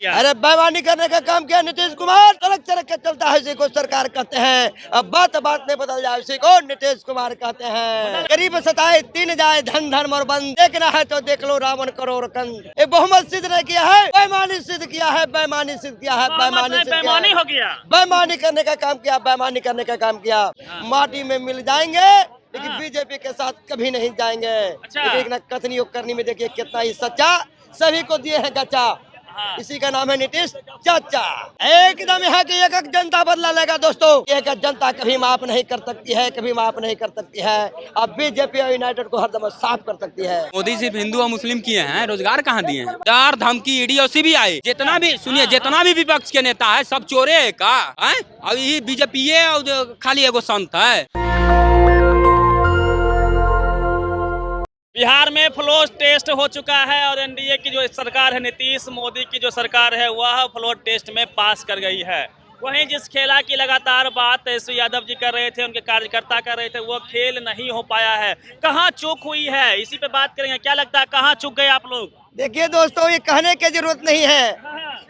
अरे बेईमानी करने का काम किया नीतीश कुमार। सड़क सड़क के चलता है इसी को सरकार कहते हैं। अब बात बात में बदल जाए इसी को नीतीश कुमार कहते हैं। गरीब सताए तीन जाए धन धर्म और बंद, देखना है तो देख लो रावण करोड़ कंद। ये बहुमत सिद्ध नहीं किया है, बेईमानी सिद्ध किया है, बेईमानी सिद्ध किया है, बेईमानी हो गया। बेईमानी करने का काम किया, बेईमानी करने का काम किया। माटी में मिल जाएंगे लेकिन बीजेपी के साथ कभी नहीं जाएंगे। लेकिन कथनी और करनी में देखिए कितना ही सच्चा, सभी को दिए हैं गच्चा। इसी का नाम है नीतीश चाचा। एकदम यहाँ की एक जनता बदला लेगा दोस्तों। एक जनता कभी माफ नहीं कर सकती है, कभी माफ नहीं कर सकती है। अब बीजेपी और यूनाइटेड को हर दम साफ कर सकती है। मोदी सिर्फ हिंदू और मुस्लिम किए हैं, रोजगार कहाँ दिए हैं? चार धमकी ईडी और सीबीआई, जितना भी सुनिए, जितना भी विपक्ष के नेता है सब चोरे है का है? अब यही बीजेपी है और खाली एगो संत है। बिहार में फ्लोर टेस्ट हो चुका है और एनडीए की जो सरकार है, नीतीश मोदी की जो सरकार है, वह फ्लोर टेस्ट में पास कर गई है। वहीं जिस खेला की लगातार बात तेजस्वी यादव जी कर रहे थे, उनके कार्यकर्ता कर रहे थे, वो खेल नहीं हो पाया है। कहाँ चूक हुई है, इसी पे बात करेंगे। क्या लगता है कहाँ चूक गए आप लोग? देखिए दोस्तों, ये कहने की जरूरत नहीं है,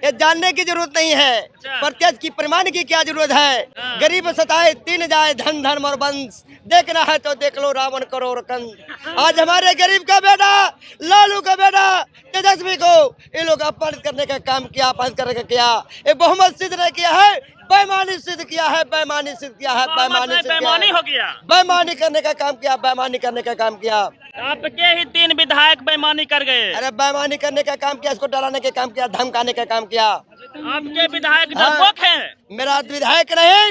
ये जानने की जरूरत नहीं है, प्रत्यक्ष की प्रमाण की क्या जरूरत है। गरीब सताए तीन जाए धन धर्म और बंस, देखना है तो देख लो रावण करोड़ कंद। आज हमारे गरीब का बेटा, लालू का बेटा तेजस्वी को ये लोग अपमानित करने का काम किया, अपमानित करने का किया। ये बहुमत सिद्ध नहीं किया है, बेईमानी सिद्ध किया है, बेईमानी सिद्ध किया है, बेईमानी हो गया। बेईमानी करने का काम किया, बेईमानी करने का काम किया। आपके ही 3 विधायक बेईमानी कर गए। अरे बेईमानी करने का काम किया, इसको डराने का काम किया, धमकाने का काम किया। आपके विधायक डरपोक हैं। मेरा विधायक नहीं,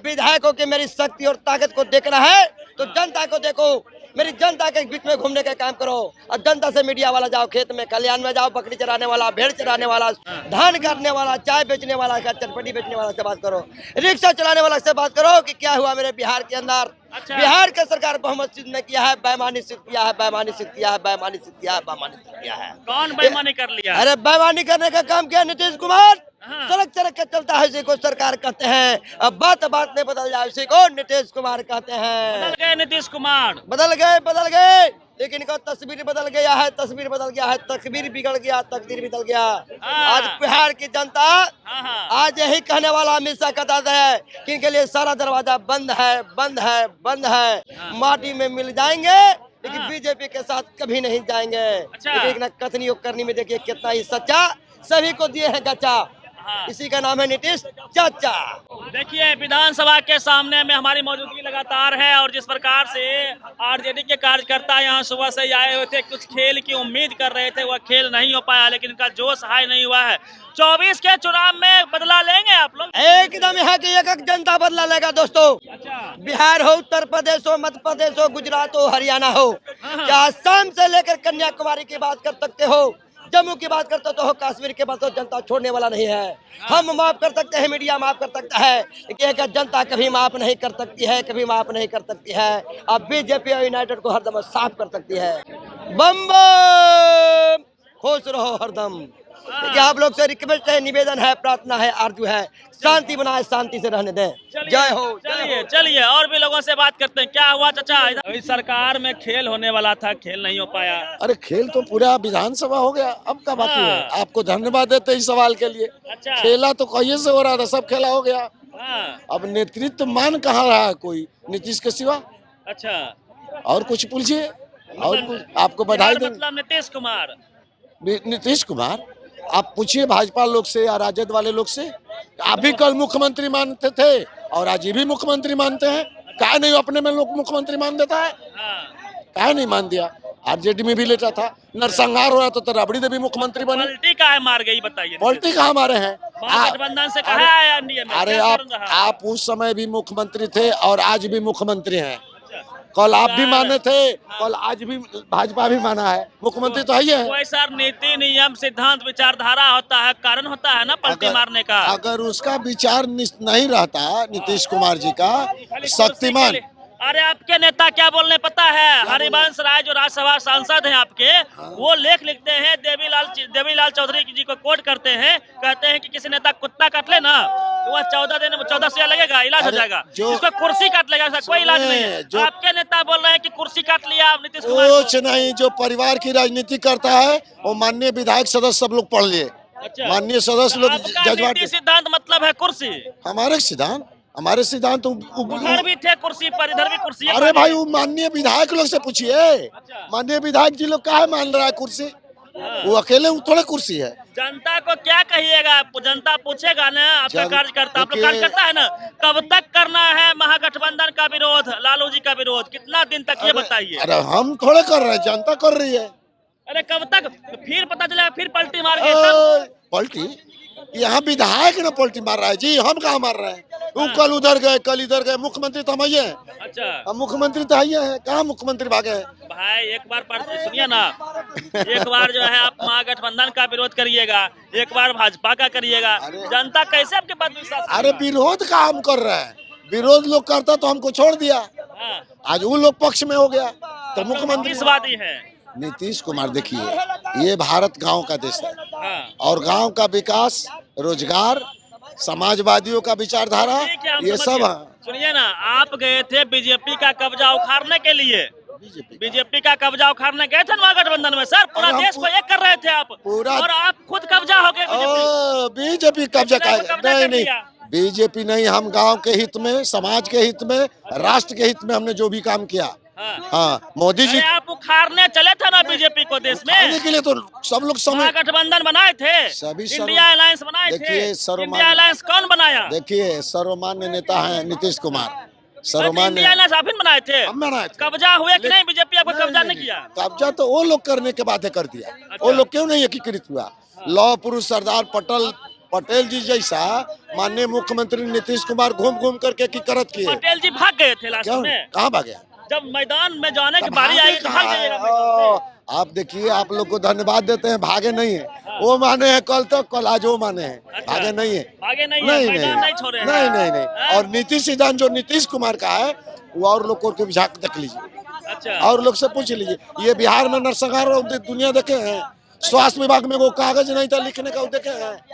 विधायकों की मेरी शक्ति और ताकत को देखना है तो जनता को देखो। मेरी जनता के बीच में घूमने का काम करो और जनता से मीडिया वाला जाओ, खेत में कल्याण में जाओ, बकरी चराने वाला, भेड़ चराने वाला, धान काटने वाला, चाय बेचने वाला, चटपटी बेचने वाला से बात करो, रिक्शा चलाने वाला से बात करो कि क्या हुआ मेरे बिहार के अंदर। बिहार का सरकार बहुमत सिद्ध नहीं किया है, बेईमानी सिद्ध किया है, बेईमानी सिद्ध किया है, बेईमानी सिद्ध किया है, बेईमानी सिद्ध किया है। कौन बेईमानी कर लिया? अरे बेईमानी करने का काम किया नीतीश कुमार। सड़क सड़क के चलता है इसी को सरकार कहते हैं। अब बात बात में बदल जाए इसी को नीतीश कुमार कहते हैं। बदल गए नीतीश कुमार, बदल गए लेकिन इनका तस्वीर बदल गया है, तस्वीर बदल गया है, तकदीर बिगड़ गया, तकदीर बदल गया। आज बिहार की जनता आज यही कहने वाला हमेशा कहता है कि इनके लिए सारा दरवाजा बंद है, बंद है, बंद है। माटी में मिल जाएंगे लेकिन बीजेपी के साथ कभी नहीं जाएंगे। लेकिन कथनी और करनी में देखिए कितना ही सच्चा, सभी को दिए हैं गच्चा। इसी का नाम है नीतीश चाचा। देखिए विधानसभा के सामने में हमारी मौजूदगी लगातार है और जिस प्रकार से आरजेडी के कार्यकर्ता यहाँ सुबह से आए हुए थे, कुछ खेल की उम्मीद कर रहे थे, वह खेल नहीं हो पाया, लेकिन इनका जोश हाई नहीं हुआ है। 24 के चुनाव में बदला लेंगे आप लोग? एकदम यहाँ की एक जनता बदला लेगा दोस्तों। बिहार हो, उत्तर प्रदेश हो, मध्य प्रदेश हो, गुजरात हो, हरियाणा हो, क्या असम से लेकर कन्याकुमारी की बात कर सकते हो, जम्मू की बात करते तो हो, कश्मीर की बात तो जनता छोड़ने वाला नहीं है। हम माफ कर सकते हैं, मीडिया माफ कर सकता है, लेकिन एक जनता कभी माफ नहीं कर सकती है, कभी माफ नहीं कर सकती है। अब बीजेपी और यूनाइटेड को हरदम साफ कर सकती है। बम बम, खुश रहो हरदम। आप लोग से रिक्वेस्ट है, निवेदन है, प्रार्थना है, आरजू है, शांति बनाए, शांति से रहने दें। जय हो। चलिए और भी लोगों से बात करते हैं। क्या हुआ चाचा? इस सरकार में खेल होने वाला था, खेल नहीं हो पाया। अरे खेल तो पूरा विधानसभा हो गया, अब का बाकी है। आपको धन्यवाद देते इस सवाल के लिए। खेला तो कहिए से हो रहा था, सब खेला हो गया। अब नेतृत्व मान कहाँ रहा है कोई नीतीश के सिवा? अच्छा, और कुछ पूछिए, और कुछ आपको बधाई दें। मतलब नीतीश कुमार आप पूछिए भाजपा लोग से या राजद वाले लोग से। आप भी कल मुख्यमंत्री मानते थे और आज ये भी मुख्यमंत्री मानते हैं। क्या नहीं अपने में लोग मुख्यमंत्री मान देता है? क्या नहीं मान दिया? आरजेडी में भी लेता था, नरसंहार हो रहा तो राबड़ी देवी मुख्यमंत्री बनी। पलटी कहाँ मार गई बताइए? पलटी कहाँ मारे हैं? गठबंधन से कहा है एनडीए में। अरे आप उस समय भी मुख्यमंत्री थे और आज भी मुख्यमंत्री हैं। कल आप भी माने थे, कल आज भी भाजपा भी माना है, मुख्यमंत्री तो है ही है। कोई सर नीति नियम सिद्धांत विचारधारा होता है, कारण होता है ना पलटी मारने का। अगर उसका विचार नहीं रहता नीतीश कुमार जी का शक्तिमान। अरे आपके नेता क्या बोलने पता है? हरिवंश राय जो राज्यसभा सांसद हैं आपके, वो लेख लिखते हैं, देवीलाल चौधरी जी को कोट करते हैं, कहते हैं कि किसी नेता कुत्ता काट ले ना तो वह 14 से लगेगा, इलाज हो जाएगा। इसको कुर्सी काट लेगा, कोई इलाज नहीं है। आपके नेता बोल रहे हैं कि कुर्सी काट लिया नीतीश कुमार। कुछ नहीं, जो परिवार की राजनीति करता है वो माननीय विधायक सदस्य सब लोग पढ़ लिए। अच्छा। माननीय सदस्य लोग आपका जज्बात नीति सिद्धांत मतलब है कुर्सी। हमारे सिद्धांत उधर भी थे कुर्सी पर, इधर भी कुर्सी है। अरे भाई वो माननीय विधायक लोग से पूछिए। अच्छा। माननीय विधायक जी लोग काहे मान रहा है कुर्सी? हाँ। वो अकेले थोड़े कुर्सी है। जनता को क्या कहिएगा? जनता पूछेगा ना आपका कार्यकर्ता, आप लोग देखिए- कार्यकर्ता है ना, कब तक करना है महागठबंधन का विरोध, लालू जी का विरोध, कितना दिन तक ये बताइए। अरे हम थोड़े कर रहे हैं, जनता कर रही है। अरे कब तक? फिर पता चलेगा, फिर पलटी मार गए तब। पलटी यहाँ विधायक ना पलटी मार रहा है जी, हम कहाँ मार रहे हैं? वो कल उधर गए, कल इधर गए, मुख्यमंत्री तो हम ही हैं। अच्छा अब मुख्यमंत्री तो ही है, कहाँ मुख्यमंत्री भागे हैं? भाई, एक बार सुनिए ना, एक बार जो है आप महागठबंधन का विरोध करिएगा, एक बार भाजपा का करिएगा, जनता कैसे आपके बात विश्वास अरे विरोध का हम कर रहे हैं, विरोध लोग करता तो हमको छोड़ दिया। हाँ। आज वो लोग पक्ष में हो गया तो मुख्यमंत्री नीतीशवादी है। नीतीश कुमार देखिए, ये भारत गांव का देश है हाँ। और गांव का विकास, रोजगार, समाजवादियों का विचारधारा, ठीक है, हम ये समझ सब गए। है। सुनिए ना, आप गए थे बीजेपी का कब्जा उखाड़ने के लिए, बीजेपी का कब्जा उखाड़ने गए थे महागठबंधन में सर, पूरा अरे हम देश को एक कर रहे थे आप, पूरा- और आप खुद कब्जा हो गए बीजेपी कब्जा कब्जा का कर नहीं लिया। बीजेपी नहीं, हम गांव के हित में, समाज के हित में, राष्ट्र के हित में हमने जो भी काम किया। हाँ। हाँ, मोदी जी अरे आप उखाड़ने चले थे ना बीजेपी को देश खाने में, के लिए तो सब लोग समय। महागठबंधन बनाए थे, सभी इंडिया अलायंस बनाए थे। देखिए, सर्वमान्य- इंडिया अलायंस कौन बनाया? देखिए सर्वमान्य नेता है नीतीश कुमार, इंडिया सर्वमान्य। अलायंस आप ही बनाए थे। हम बनाए थे। कब्जा हुए कि नहीं? बीजेपी आपको कब्जा नहीं किया। कब्जा तो वो लोग करने के बाद कर दिया, वो लोग क्यों नहीं एकीकृत हुआ? लौह पुरुष सरदार पटेल जी जैसा माननीय मुख्यमंत्री नीतीश कुमार घूम घूम करके एकीकृत किए। पटेल जी भाग गए थे लास्ट क्यों? में, कहाँ भागे? जब मैदान में जाने की बारी आई तो भाग जाइएगा मैदान से। आप देखिए, आप लोग को धन्यवाद देते हैं, भागे नहीं है। वो माने हैं कल तक, कल आज वो माने हैं, अच्छा। भागे नहीं है। भागे नहीं है, नहीं मैदान नहीं नहीं छोड़े हैं। नहीं नहीं नहीं। हाँ? और नीति सिद्धांत जो नीतीश कुमार का है वो और लोग को झांक देख लीजिए, अच्छा। और लोग से पूछ लीजिए। ये बिहार में नरसंहार दुनिया देखे हैं, स्वास्थ्य विभाग में वो कागज नहीं था लिखने का, वो देखे हैं।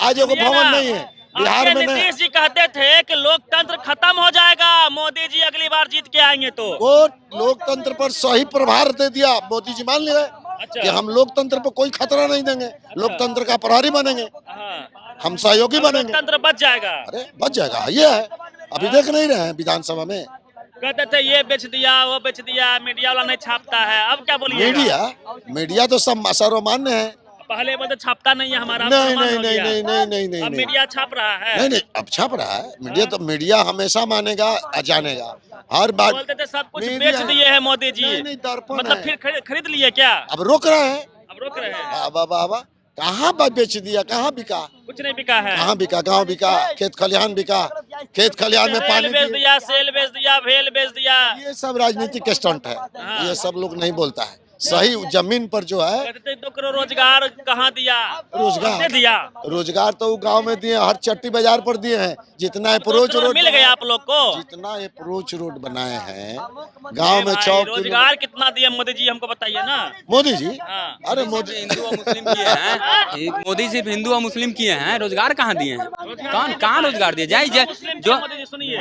आज एगो सुनिए भवन ना, नहीं है बिहार आपके में। नहीं, नीतीश जी कहते थे कि लोकतंत्र खत्म हो जाएगा, मोदी जी अगली बार जीत के आएंगे तो। वो लोकतंत्र पर सही प्रभार दे दिया मोदी जी, मान लिए अच्छा। कि हम लोकतंत्र पर कोई खतरा नहीं देंगे, लोकतंत्र का प्रहरी बनेंगे, हाँ। हम सहयोगी बनेंगे। लोकतंत्र बच जाएगा। अरे बच जाएगा, ये है। अभी देख नहीं रहे हैं विधानसभा में कहते थे ये बेच दिया, वो बेच दिया, मीडिया वाला नहीं छापता है, अब क्या बोलिए? मीडिया तो सब सर्वमान्य है। पहले बोलते छापता नहीं है हमारा, नहीं अपमान नहीं हो नहीं गया। नहीं नहीं नहीं नहीं अब नहीं मीडिया छाप रहा है। नहीं नहीं, अब छप रहा है मीडिया, तो मीडिया हमेशा मानेगा, जानेगा हर बात। बोलते थे सब कुछ मीडिया- बेच दिए हैं मोदी जी, नहीं, नहीं, दर्पण मतलब है। फिर खरीद लिए क्या? अब रोक रहे हैं। अब रोक रहे हैं, अब कहाँ बेच दिया, कहाँ बिका, कुछ नहीं बिका है। कहाँ बिका? गाँव बिका, खेत खलिहान बिका, खेत खलिहान में सेल पानी बेच दिए। दिया, सेल बेच दिया, भेल बेच दिया। ये सब राजनीतिक स्टंट है, हाँ। ये सब लोग नहीं बोलता है। सही जमीन पर जो है कहते थे 2 करोड़ रोजगार कहाँ दिया? रोजगार किसने दिया? रोजगार तो वो गांव में दिए, हर चट्टी बाजार पर दिए हैं। जितना अप्रोच 2 करोड़ रोड मिल गया आप लोग को? जितना अप्रोच रोड बनाए हैं गांव में, भाई, चौक रोजगार कितना दिया मोदी जी, हमको बताइए ना। मोदी जी। हाँ। अरे मोदी हिंदू और मुस्लिम किए हैं, ये मोदी सिर्फ हिंदू और मुस्लिम किए हैं, रोजगार कहाँ दिए हैं? कहाँ रोजगार दिए? जाए मुस्लिम जो क्या मोदी जी, सुनिए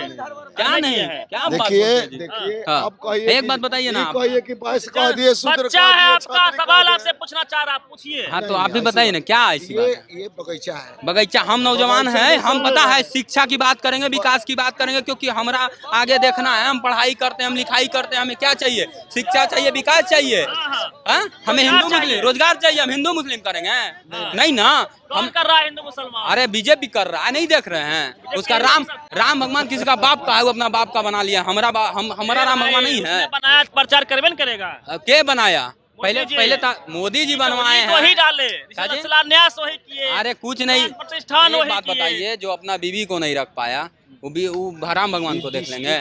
क्या नहीं है। क्या बात देखिए बोलते हैं जी? देखिए, हाँ। आप कहिए एक कि- बात बताइए ना ये आप। कहिए कि बाईस कह दिए, सूत्र बच्चा कह है दिए, आपका, छात्र कह सवाल दिए। आपसे पूछना चाह रहा, पूछिए। हाँ तो आप भी बताइए ना, क्या ऐसी बात है? ये बगीचा है। बगीचा, हम नौजवान हैं, हम पता है शिक्षा की बात करेंगे, विकास की बात करेंगे, क्योंकि हमारा आगे देखना है। हम पढ़ाई करते हैं, हम लिखाई करते हैं, हमें क्या चाहिए? शिक्षा चाहिए, विकास चाहिए। हाँ? हमें हिंदू मुस्लिम रोजगार चाहिए, हम हिंदू मुस्लिम करेंगे? नहीं ना, कौन हम कर रहा है हिंदू मुसलमान? अरे बीजेपी कर रहा है, नहीं देख रहे हैं? उसका राम भगवान किसी का बाप का है, वो अपना बाप का बना लिया। हमारा राम भगवान नहीं है। उसने बनाया, प्रचार करबे न करेगा। के बनाया? मोदी जी। पहले मोदी जी बनवाए तो वही हैं। डाले, क्या जी? शिलान्यास वही किए। अरे कुछ नहीं, प्रतिष्ठान एक वही बात किए। बताइए, जो अपना बीवी को नहीं रख पाया वो राम भगवान को देख लेंगे?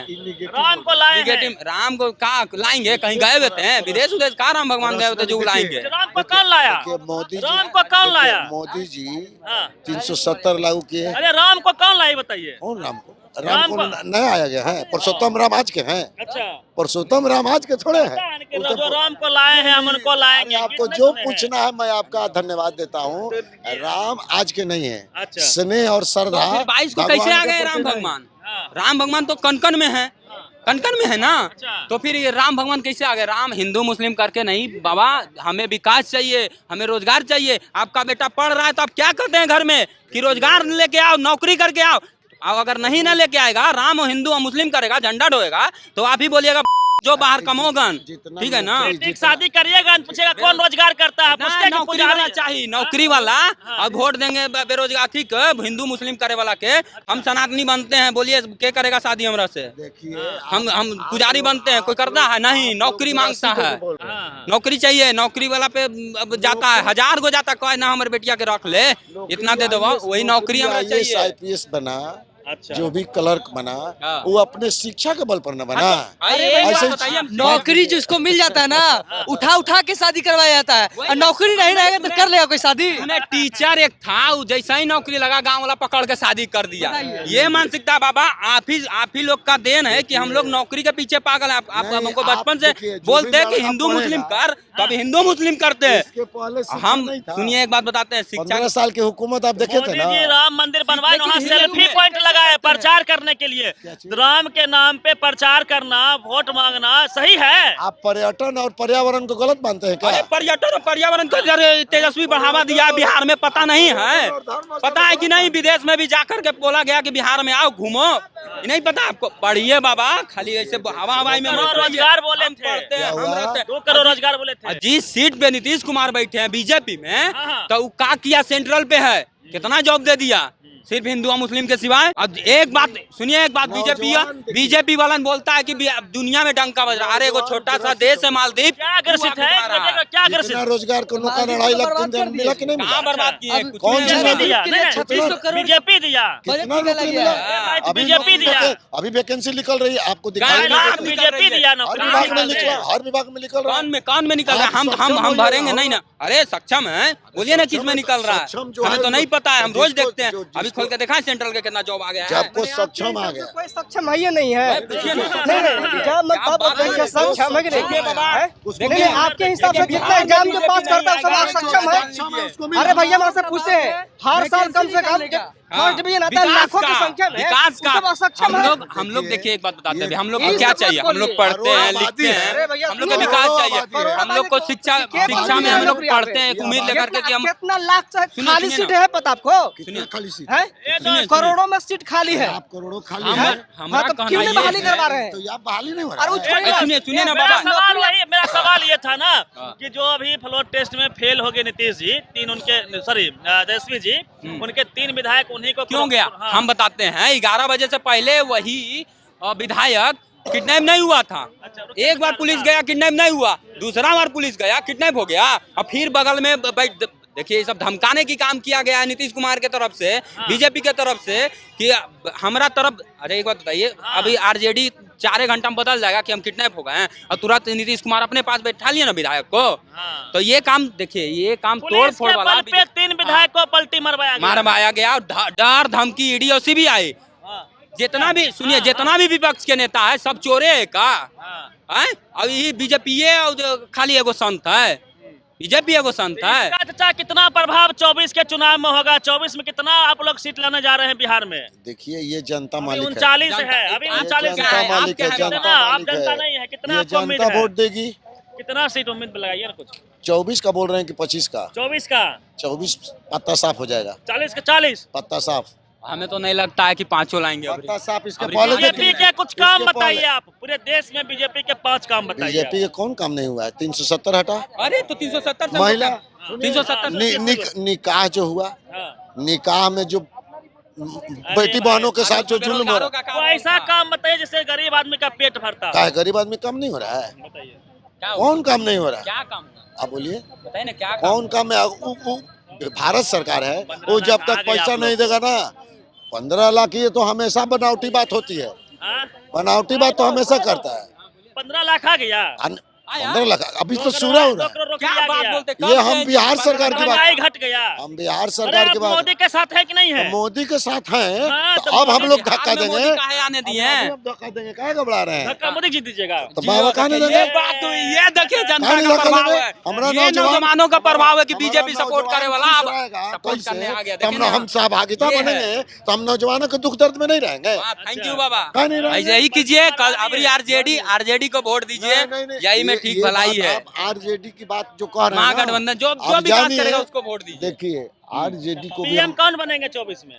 राम को लाए हैं। निगेटिव राम को कहाँ लाएंगे? कहीं गए हुए हैं विदेश उदेश? कहाँ राम भगवान गए होते जो लाएंगे? राम को कौन लाया? देखिए, मोदी जी, राम को कौन लाया? मोदी जी हाँ। 370 लागू किए। अरे राम को कौन लाए बताइए? कौन राम को? राम राम को को- नया आया गया है, पुरुषोत्तम राम आज के हैं। अच्छा, पुरुषोत्तम राम आज के थोड़े हैं। जो राम को लाए हैं हम उनको लाएंगे। आपको कितने जो सुने हैं? पूछना है मैं आपका धन्यवाद देता हूँ। राम आज के नहीं है, अच्छा। स्नेह और श्रद्धा। तो फिर 22 को भगवान कैसे आ के गए प्रति राम नहीं। भगवान? हाँ। राम भगवान तो कन कन में है। कनकन में है ना। अच्छा। तो फिर ये राम भगवान कैसे आ गए? राम हिंदू मुस्लिम करके नहीं बाबा, हमें विकास चाहिए, हमें रोजगार चाहिए। आपका बेटा पढ़ रहा है तो आप क्या करते हैं घर में कि रोजगार लेके आओ, नौकरी करके आओ। अब अगर नहीं ना लेके आएगा, राम और हिंदू और मुस्लिम करेगा, झंडा ढोएगा, तो आप ही बोलिएगा जो बाहर कमोगन, ठीक है ना। बेटी शादी करिएगा, पूछेगा कौन रोजगार करता है, पूछते हैं कि नौकरी वाला पुजारी चाहिए, नौकरी वाला। और वोट देंगे बेरोजगार ठीक है, हिंदू मुस्लिम करे वाला के। हम सनातनी बनते हैं, बोलिए के करेगा शादी हमरा से? देखिए हम पुजारी बनते हैं, कोई करता है नहीं, नौकरी मांगता है, हाँ। नौकरी चाहिए। नौकरी वाला पे अब जाता है, 1000 गो जाता है, ना हमारे बेटिया के रख ले, इतना दे दो, वही नौकरी हमरा चाहिए। IPS बना, अच्छा। जो भी क्लर्क बना, हाँ। वो अपने शिक्षा के बल पर न बना। अरे ऐसे बताइए, नौकरी जिसको मिल जाता है ना, उठा उठा के शादी करवाया जाता है, और नौकरी नहीं रहेगा तो कर लेगा कोई शादी। टीचर एक था, वो जैसा ही नौकरी लगा गांव वाला पकड़ के शादी कर दिया। ये मानसिकता बाबा आप ही लोग का देन है कि हम लोग नौकरी के पीछे पागल हैं। आप नहीं, हमको आप बचपन से देखिए, जो बोलते हैं भी कि लड़का हिंदू मुस्लिम पढ़ेगा, कर, तो अभी हिंदू मुस्लिम करते हैं। इसके पहले शिक्षा हम नहीं था। सुनिए एक बात बताते हैं, शिक्षा 15 साल की हुकूमत आप देखे थे मोदी ना। जी राम मंदिर बनवाए, वहाँ लेकिन सेल्फी हिंदू पॉइंट में- लगाए प्रचार करने के लिए। चीज? राम के नाम पे प्रचार करना, वोट मांगना सही है? आप पर्यटन और पर्यावरण को गलत मानते हैं क्या? अरे पर्यटन और पर्यावरण को जरा तेजस्वी बढ़ावा दिया है बिहार में, पता नहीं है? पता है कि नहीं? विदेश में भी जाकर के बोला गया कि बिहार में आओ घूमो, नहीं पता आपको? पढ़िए बाबा, खाली ऐसे हवा हवाई में करोड़ मत रहिए। रोजगार बोले हम थे। पढ़ते हैं, क्या हम हुआ? रहते हैं। 2 करोड़ रोजगार बोले थे। जिस सीट पे नीतीश कुमार बैठे हैं बीजेपी में, हाँ। तो वो का किया? सेंट्रल पे है, कितना जॉब दे दिया सिर्फ हिंदू और मुस्लिम के सिवाय। अब एक बात सुनिए, एक बात बीजेपी वाला बोलता है कि दुनिया में डंका बज रहा है। अरे वो छोटा सा देश है मालदीव, क्या ग्रसित है? क्या ग्रसित? कितना रोजगार को नौका 2.5 लाख मिला कि नहीं मिला? कहाँ बर्बाद किए? अब कुछ कौन नहीं सी मिला। नौकरी? दिया, नहीं, 3600 करोड़ बीजेपी दिया। बजट कितना निकाला नौकरी गया मिला? है। अभी बीजेपी नौकरी दिया। अभी वैकेंसी निकल रही है, आपको दिखाई गाय नहीं लाख देती। बीजेपी दिया हर नौकरी। विभाग में निकला, हर विभाग में निकल रहा है। कान में निकल रहा है। आप सक्षम हम हो भरेंगे जाओ। नहीं ना? अरे सक्षम है, बोलिए ना किस में निकल रहा है? सक्षम जो हमें है तो नहीं पता है, हम रोज जिसको- देखते हैं। जो- अभी खोल के देखा है सेंट्रल के कितना जॉब आ गया है। जब को सक्षम आ गया, कोई सक्षम है या नहीं है? पूछिए ना। एग्जाम में क्या तब बात है? देखिए सक्षम है कि नहीं? देखिए बाबा, है? उसको नहीं, नहीं, आपके हिसाब से जितना एग्जाम जो पास करता है सब आप सक्षम है? अरे भैया मैं आपसे पूछते हैं, हर साल कम से कम फर्स्ट डिवीजन आता है, लाखों की संख्या में विकास का सब असक्षम है। हम लोग देखिए एक बात बताते हैं, हम लोग ये को क्या सब मत चाहिए? हम लोग बोलिए। पढ़ते हैं, करोड़ों लिखते आबादी हैं, अरे भैया, हम लोग को सुनो, विकास करोड़ों चाहिए। आबादी हम लोग को शिक्षा में हम लोग पढ़ते हैं, उम्मीद लेकर के कि हम कितना लाख से सुनिए, खाली सुनिए सीट ना। है पता आपको? कितना खाली सीट है? सुनिए, करोड़ों में सीट खाली है। आप करोड़ों खाली हम- है, हमारा हाँ, तो कहना क्यों नहीं ये बहाली है- करवा रहे हैं? तो यहाँ बहाली नहीं हो अरे रहा वो है। छोड़िए ना। सुनिए ना मेरा बाबा, मेरा सवाल ये था ना हाँ। कि जो अभी फ्लोर टेस्ट में फेल हो गए नीतीश जी, 3 उनके, सॉरी तेजस्वी जी, उनके 3 विधायक उन्हीं को क्यों गया? हाँ। हम बताते हैं, 11 बजे से पहले वही विधायक किडनैप नहीं हुआ था। एक बार पुलिस गया, किडनैप नहीं हुआ, दूसरा बार पुलिस गया, किडनैप हो गया, और फिर बगल में बैठ। देखिए ये सब धमकाने की काम किया गया है नीतीश कुमार के तरफ से, बीजेपी के तरफ से कि हमारा तरफ। अरे एक बात बताइए, अभी आरजेडी 4 घंटा में बदल जाएगा कि हम किडनैप हो गए हैं, और तुरंत नीतीश कुमार अपने पास बैठा लिए ना विधायक को। हाँ। तो ये काम देखिए, ये काम तोड़ पुलिस फोड़ के वाला बल पे 3 विधायक को पलटी मरवाया गया। मारवाया गया, डर धमकी ईडी और सीबीआई, हाँ, जितना भी सुनिए, जितना भी विपक्ष के नेता है सब चोरे है का? हाँ। हैं? अब ये बीजेपी खाली एगो संत है, बीजेपी एगो संत है। इसका चाचा कितना प्रभाव 24 के चुनाव में होगा? 24 में कितना आप लोग सीट लाने जा रहे हैं बिहार में? देखिए ये जनता अभी मालिक है, 39 है, अभी ये 39 जनता है। मालिक है, आप जनता कितना? आप मालिक जनता है। नहीं है, कितना ये आपको उम्मीद जनता है? वोट देगी। कितना सीट उम्मीद लगाइए ना कुछ। 24 का बोल रहे हैं कि 25 का? 24 का 24 पत्ता साफ हो जाएगा, 40 का 40। पत्ता साफ, हमें तो नहीं लगता है कि 5 लाएंगे अभी। पत्ता साफ। इसके अभी पहले बीजेपी के कुछ काम इसके बताइए पहले- आप, पूरे देश में बीजेपी के 5 काम बताइए। बीजेपी के कौन काम नहीं हुआ है? 370 हटा, अरे तो 370 से महिला 370 निकाह जो हुआ, हाँ। निकाह में जो बेटी बहनों के साथ जो जुल्म हो रहा वो ऐसा काम बताइए जिससे गरीब आदमी का पेट भरता है, गरीब आदमी कम नहीं हो रहा है? बताइए। कौन काम नहीं हो रहा है? क्या काम? आप बोलिए, बताइए ना क्या काम? कौन काम है? भारत सरकार है, वो जब तक पैसा नहीं देगा ना, 15 लाख, ये तो हमेशा बनावटी बात होती है, हाँ? बनावटी बात तो हमेशा करता है। 15 लाख आ गया। 15 लाख अभी तो शुरू हो रहा है। क्या बात बोलते, ये हम बिहार सरकार की महंगाई बात, घट गया। हम बिहार अरे सरकार आप की बात, मोदी के साथ है कि नहीं है? मोदी के साथ हैं हाँ, तो तो अब हम मोदी लोग के धक्का देंगे, काहे आने दिए हैं? अब धक्का देंगे, काहे घबरा रहे हैं? धक्का मोदी जीत दीजिएगा। तो बाबा कहने ये देंगे, बात हुई, ये देखिए जनता काहे का धक्का प्रभाव देंगे? है, हमारा ये नौजवानों का प्रभाव है कि हमारा बीजेपी सपोर्ट नौजवान करे वाला खुश अब रहेगा, सपोर्ट कैसे? करने आ गया। तो हम सहभागिता ये है। बनेंगे तो हम नौजवानों के दुख दर्द में नहीं रहेंगे। थैंक यू बाबा, काहे नहीं रहेंगे? ऐसे ही कीजिए, अबरी आरजेडी को वोट दीजिए, नहीं, यही में ये ठीक भलाई है। आरजेडी की बात जो कह रहे हैं ना, महागठबंधन जो आप विकास जानिए, करेगा उसको वोट दीजिए। देखिए आरजेडी को भी पीएम हम कौन बनेंगे 24 में?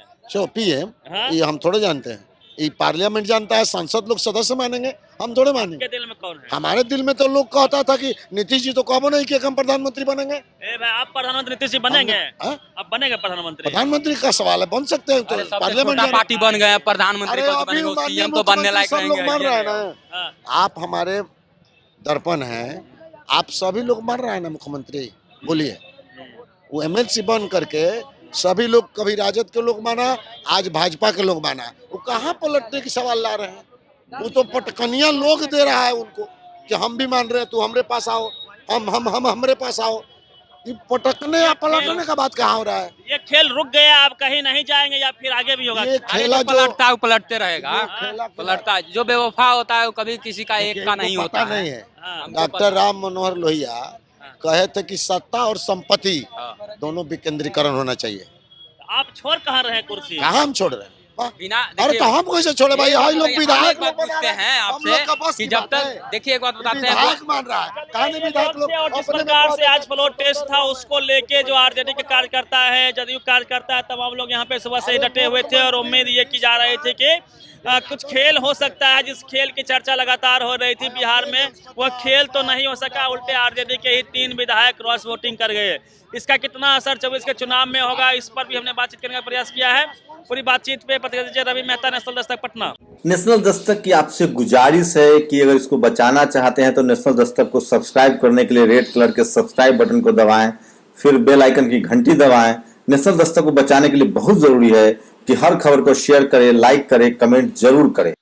पीएम हाँ? ये हम थोड़े जानते हैं, ये पार्लियामेंट जानता है, सांसद लोग सदस्य मानेंगे, हम थोड़े मानेंगे। आपके दिल में कौन है? हमारे दिल में तो लोग कहता था कि नीतीश जी तो कबो नहीं कि हम प्रधानमंत्री बनेंगे। ए भाई, आप प्रधानमंत्री नीतीश जी बनेंगे? हाँ? आप बनेंगे प्रधानमंत्री? प्रधानमंत्री का सवाल है, बन सकते हैं तो सबसे पार्लियामेंट छोटा पार्टी बन गए हैं, प्रधानमंत्री अरे को अभी बनेंगे, माननीय सीएम तो बनने लायक मुख्यमंत्री सब लोग मान रहे हैं रहेंगे। ना। हाँ। आप हमारे दर्पण हैं, आप सभी लोग मान रहे हैं ना मुख्यमंत्री, बोलिए। वो एमएलसी बन करके सभी लोग, कभी राजद के लोग माना, आज भाजपा के लोग माना, वो कहाँ पलटने की सवाल ला रहे हैं? वो तो पटकनिया लोग दे रहा है उनको कि हम भी मान रहे हैं, तू हमरे पास आओ, हम हमरे पास आओ। ये पटकने या पलटने का बात कहाँ हो रहा है? ये खेल रुक गया, आप कहीं नहीं जाएंगे या फिर आगे भी होगा? ये खेला जो पलटता है वो पलटते रहेगा, खेला पलटता है। जो बेवफा होता है वो कभी किसी का एक का नहीं होता नहीं है। है। हाँ। डॉक्टर राम मनोहर लोहिया कहे थे कि सत्ता और संपत्ति दोनों विकेंद्रीकरण होना चाहिए। आप छोड़ कहाँ रहे कुर्सी? कहाँ हम छोड़ रहे हैं? वाह। बिना अरे तो हम कैसे छोड़े भाई? हाई लोग हम विधायक एक बात पूछते हैं आपसे कि जब तक, देखिए एक बात बताते हैं, विधायक मान रहा है, कहा नहीं विधायक लोग और जिस अपने में प्रकार बात- से आज फ्लोर टेस्ट था उसको लेके जो आरजेडी के कार्यकर्ता है, जदयू कार्यकर्ता है, तमाम लोग यहाँ पे सुबह से ही डटे हुए थे और उम्मीद ये की जा रही थी कि कुछ खेल हो सकता है। जिस खेल की चर्चा लगातार हो रही थी बिहार में, वह खेल तो नहीं हो सका, उल्टे आरजेडी के ही 3 विधायक क्रॉस वोटिंग कर गए। इसका कितना असर 24 के चुनाव में होगा, इस पर भी हमने बातचीत करने का प्रयास किया है। पूरी बातचीत पे पत्रकार रवि मेहता, नेशनल दस्तक, पटना। नेशनल दस्तक की आपसे गुजारिश है कि अगर इसको बचाना चाहते हैं तो नेशनल दस्तक को सब्सक्राइब करने के लिए रेड कलर के सब्सक्राइब बटन को दबाएं, फिर बेल आइकन की घंटी दबाएं। नेशनल दस्तक को बचाने के लिए बहुत जरूरी है कि हर खबर को शेयर करें, लाइक करें, कमेंट जरूर करें।